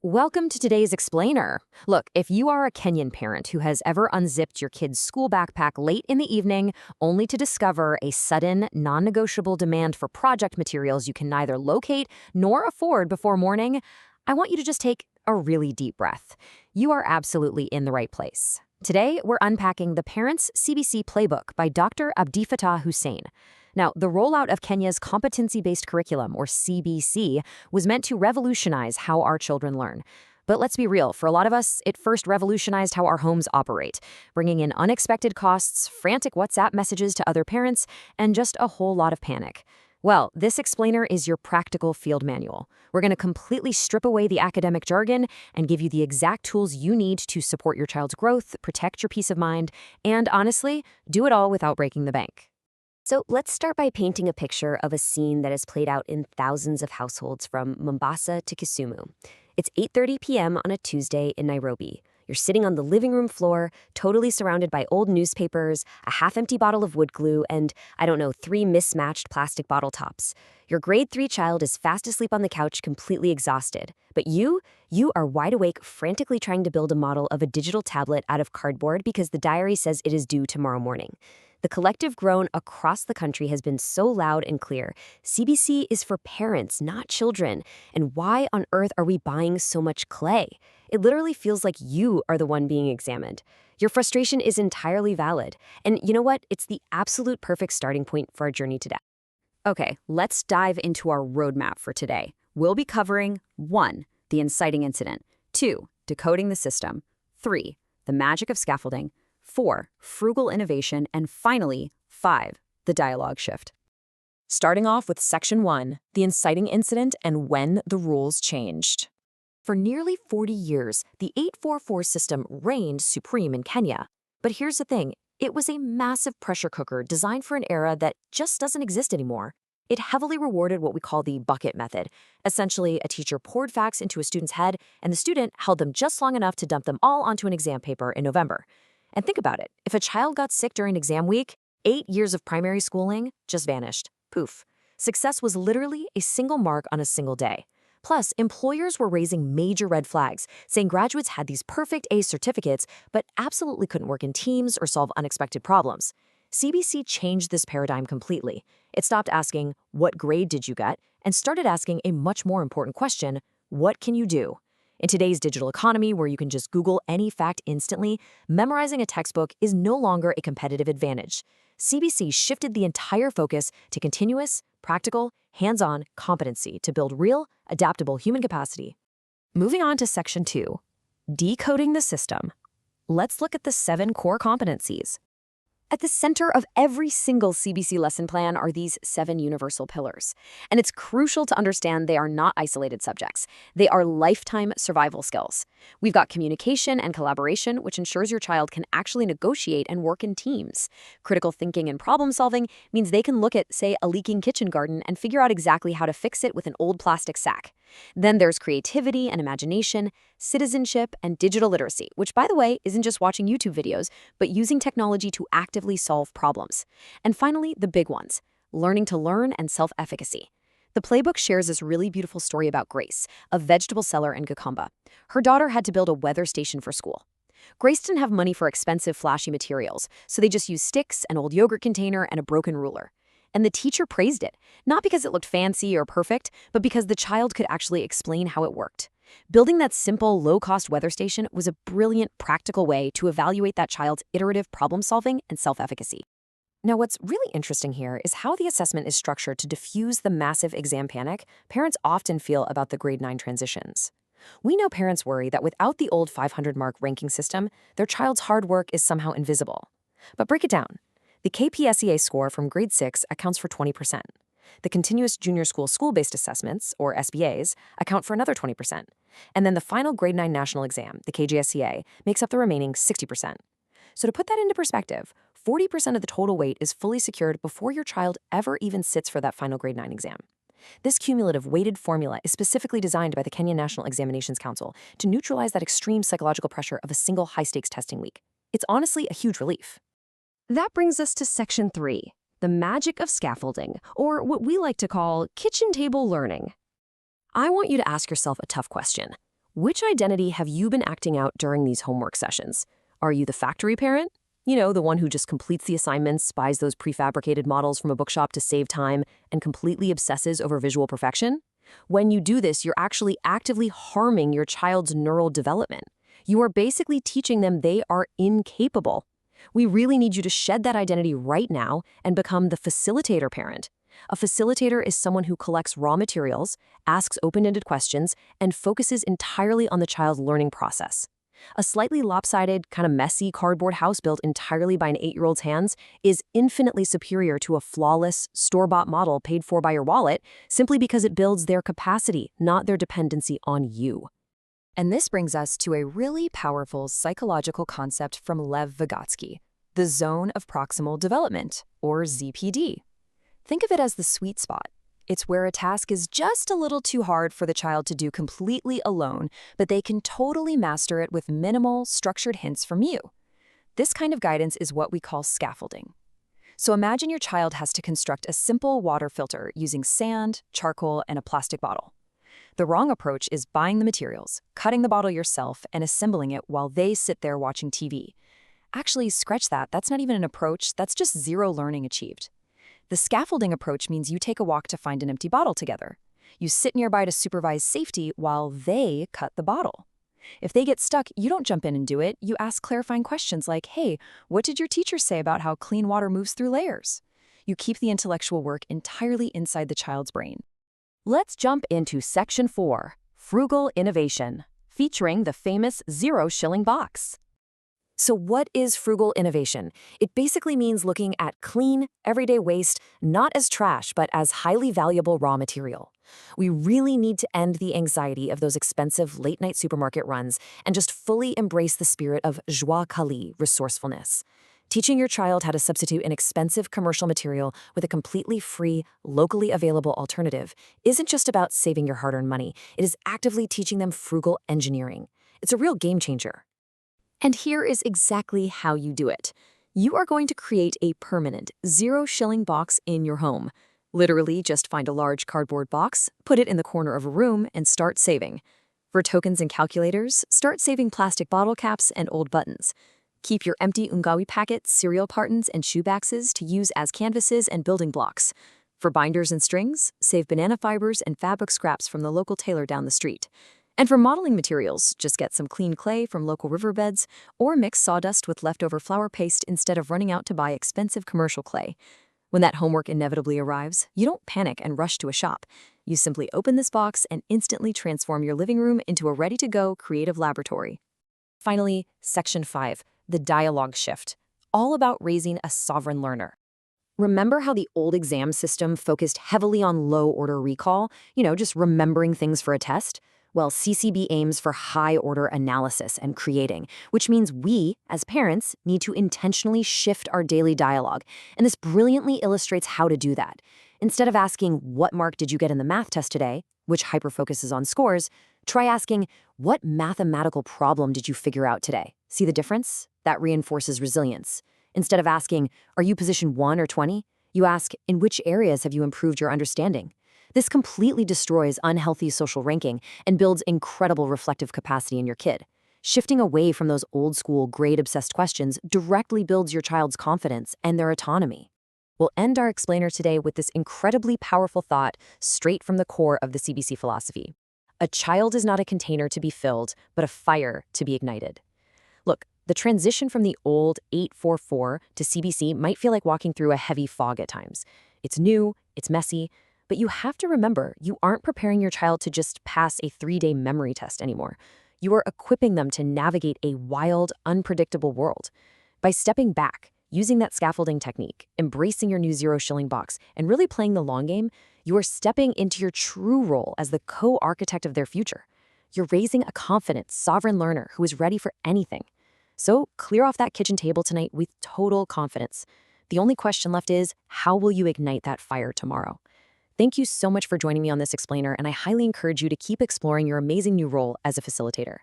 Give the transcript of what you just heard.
Welcome to today's explainer. Look, if you are a Kenyan parent who has ever unzipped your kid's school backpack late in the evening only to discover a sudden, non-negotiable demand for project materials you can neither locate nor afford before morning, I want you to just take a really deep breath. You are absolutely in the right place. Today, we're unpacking the Parents' CBC Playbook by Dr. Abdifatah Hussein. Now, the rollout of Kenya's Competency-Based Curriculum, or CBC, was meant to revolutionize how our children learn. But let's be real, for a lot of us, it first revolutionized how our homes operate, bringing in unexpected costs, frantic WhatsApp messages to other parents, and just a whole lot of panic. Well, this explainer is your practical field manual. We're going to completely strip away the academic jargon and give you the exact tools you need to support your child's growth, protect your peace of mind, and honestly, do it all without breaking the bank. So let's start by painting a picture of a scene that has played out in thousands of households from Mombasa to Kisumu. It's 8:30 p.m. on a Tuesday in Nairobi. You're sitting on the living room floor, totally surrounded by old newspapers, a half-empty bottle of wood glue, and, 3 mismatched plastic bottle tops. Your grade 3 child is fast asleep on the couch, completely exhausted. But you are wide awake, frantically trying to build a model of a digital tablet out of cardboard because the diary says it is due tomorrow morning. The collective groan across the country has been so loud and clear. CBC is for parents, not children. And why on earth are we buying so much clay? It literally feels like you are the one being examined. Your frustration is entirely valid. And you know what? It's the absolute perfect starting point for our journey today. Okay, let's dive into our roadmap for today. We'll be covering 1. The inciting incident, 2. Decoding the system, 3. The magic of scaffolding, 4. Frugal innovation, and finally, 5. The dialogue shift. Starting off with Section 1, the inciting incident and when the rules changed. For nearly 40 years, the 844 system reigned supreme in Kenya. But here's the thing, it was a massive pressure cooker designed for an era that just doesn't exist anymore. It heavily rewarded what we call the bucket method. Essentially, a teacher poured facts into a student's head, and the student held them just long enough to dump them all onto an exam paper in November. And think about it. If a child got sick during exam week, 8 years of primary schooling just vanished. Poof. Success was literally a single mark on a single day. Plus, employers were raising major red flags, saying graduates had these perfect A certificates, but absolutely couldn't work in teams or solve unexpected problems. CBC changed this paradigm completely. It stopped asking, "What grade did you get?" and started asking a much more important question, "What can you do?" In today's digital economy, where you can just Google any fact instantly, memorizing a textbook is no longer a competitive advantage. CBC shifted the entire focus to continuous, practical, hands-on competency to build real, adaptable human capacity. Moving on to Section 2, decoding the system. Let's look at the 7 core competencies. At the center of every single CBC lesson plan are these 7 universal pillars. And it's crucial to understand they are not isolated subjects. They are lifetime survival skills. We've got communication and collaboration, which ensures your child can actually negotiate and work in teams. Critical thinking and problem solving means they can look at, say, a leaking kitchen garden and figure out exactly how to fix it with an old plastic sack. Then there's creativity and imagination, citizenship, and digital literacy, which, by the way, isn't just watching YouTube videos, but using technology to actively solve problems. And finally, the big ones, learning to learn and self-efficacy. The Playbook shares this really beautiful story about Grace, a vegetable seller in Gakamba. Her daughter had to build a weather station for school. Grace didn't have money for expensive, flashy materials, so they just used sticks, an old yogurt container, and a broken ruler. And the teacher praised it, not because it looked fancy or perfect, but because the child could actually explain how it worked. Building that simple, low-cost weather station was a brilliant, practical way to evaluate that child's iterative problem-solving and self-efficacy. Now, what's really interesting here is how the assessment is structured to diffuse the massive exam panic parents often feel about the grade 9 transitions. We know parents worry that without the old 500-mark ranking system, their child's hard work is somehow invisible. But break it down. The KPSEA score from grade 6 accounts for 20%. The Continuous Junior School-Based Assessments, or SBAs, account for another 20%. And then the final grade 9 national exam, the KJSEA, makes up the remaining 60%. So to put that into perspective, 40% of the total weight is fully secured before your child ever even sits for that final grade 9 exam. This cumulative weighted formula is specifically designed by the Kenyan National Examinations Council to neutralize that extreme psychological pressure of a single high-stakes testing week. It's honestly a huge relief. That brings us to Section 3, the magic of scaffolding, or what we like to call kitchen table learning. I want you to ask yourself a tough question. Which identity have you been acting out during these homework sessions? Are you the factory parent? You know, the one who just completes the assignments, buys those prefabricated models from a bookshop to save time, and completely obsesses over visual perfection? When you do this, you're actually actively harming your child's neural development. You are basically teaching them they are incapable. We really need you to shed that identity right now and become the facilitator parent. A facilitator is someone who collects raw materials, asks open-ended questions, and focuses entirely on the child's learning process. A slightly lopsided, kind of messy cardboard house built entirely by an 8-year-old's hands is infinitely superior to a flawless, store-bought model paid for by your wallet simply because it builds their capacity, not their dependency on you. And this brings us to a really powerful psychological concept from Lev Vygotsky, the Zone of Proximal Development, or ZPD. Think of it as the sweet spot. It's where a task is just a little too hard for the child to do completely alone, but they can totally master it with minimal, structured hints from you. This kind of guidance is what we call scaffolding. So imagine your child has to construct a simple water filter using sand, charcoal, and a plastic bottle. The wrong approach is buying the materials, cutting the bottle yourself, and assembling it while they sit there watching TV. Actually, scratch that. That's not even an approach. That's just zero learning achieved. The scaffolding approach means you take a walk to find an empty bottle together. You sit nearby to supervise safety while they cut the bottle. If they get stuck, you don't jump in and do it. You ask clarifying questions like, hey, what did your teacher say about how clean water moves through layers? You keep the intellectual work entirely inside the child's brain. Let's jump into Section 4, Frugal Innovation, featuring the famous Zero-Shilling Box. So what is frugal innovation? It basically means looking at clean, everyday waste not as trash, but as highly valuable raw material. We really need to end the anxiety of those expensive late-night supermarket runs and just fully embrace the spirit of joie kali, resourcefulness. Teaching your child how to substitute an expensive commercial material with a completely free, locally available alternative isn't just about saving your hard-earned money. It is actively teaching them frugal engineering. It's a real game changer. And here is exactly how you do it. You are going to create a permanent zero-shilling box in your home. Literally, just find a large cardboard box, put it in the corner of a room, and start saving. For tokens and calculators, start saving plastic bottle caps and old buttons. Keep your empty ungawi packets, cereal cartons, and shoeboxes to use as canvases and building blocks. For binders and strings, save banana fibers and fabric scraps from the local tailor down the street. And for modeling materials, just get some clean clay from local riverbeds or mix sawdust with leftover flour paste instead of running out to buy expensive commercial clay. When that homework inevitably arrives, you don't panic and rush to a shop. You simply open this box and instantly transform your living room into a ready-to-go creative laboratory. Finally, Section 5, the dialogue shift, all about raising a sovereign learner. Remember how the old exam system focused heavily on low-order recall, just remembering things for a test? Well, CCB aims for high-order analysis and creating, which means we, as parents, need to intentionally shift our daily dialogue. And this brilliantly illustrates how to do that. Instead of asking, what mark did you get in the math test today, which hyper-focuses on scores, try asking, what mathematical problem did you figure out today? See the difference? That reinforces resilience. Instead of asking, are you position 1 or 20? You ask, in which areas have you improved your understanding? This completely destroys unhealthy social ranking and builds incredible reflective capacity in your kid. Shifting away from those old-school, grade-obsessed questions directly builds your child's confidence and their autonomy. We'll end our explainer today with this incredibly powerful thought straight from the core of the CBC philosophy. A child is not a container to be filled, but a fire to be ignited. Look, the transition from the old 844 to CBC might feel like walking through a heavy fog at times. It's new, it's messy, but you have to remember, you aren't preparing your child to just pass a 3-day memory test anymore. You are equipping them to navigate a wild, unpredictable world. By stepping back, using that scaffolding technique, embracing your new zero-shilling box, and really playing the long game, you are stepping into your true role as the co-architect of their future. You're raising a confident, sovereign learner who is ready for anything. So clear off that kitchen table tonight with total confidence. The only question left is, how will you ignite that fire tomorrow? Thank you so much for joining me on this explainer, and I highly encourage you to keep exploring your amazing new role as a facilitator.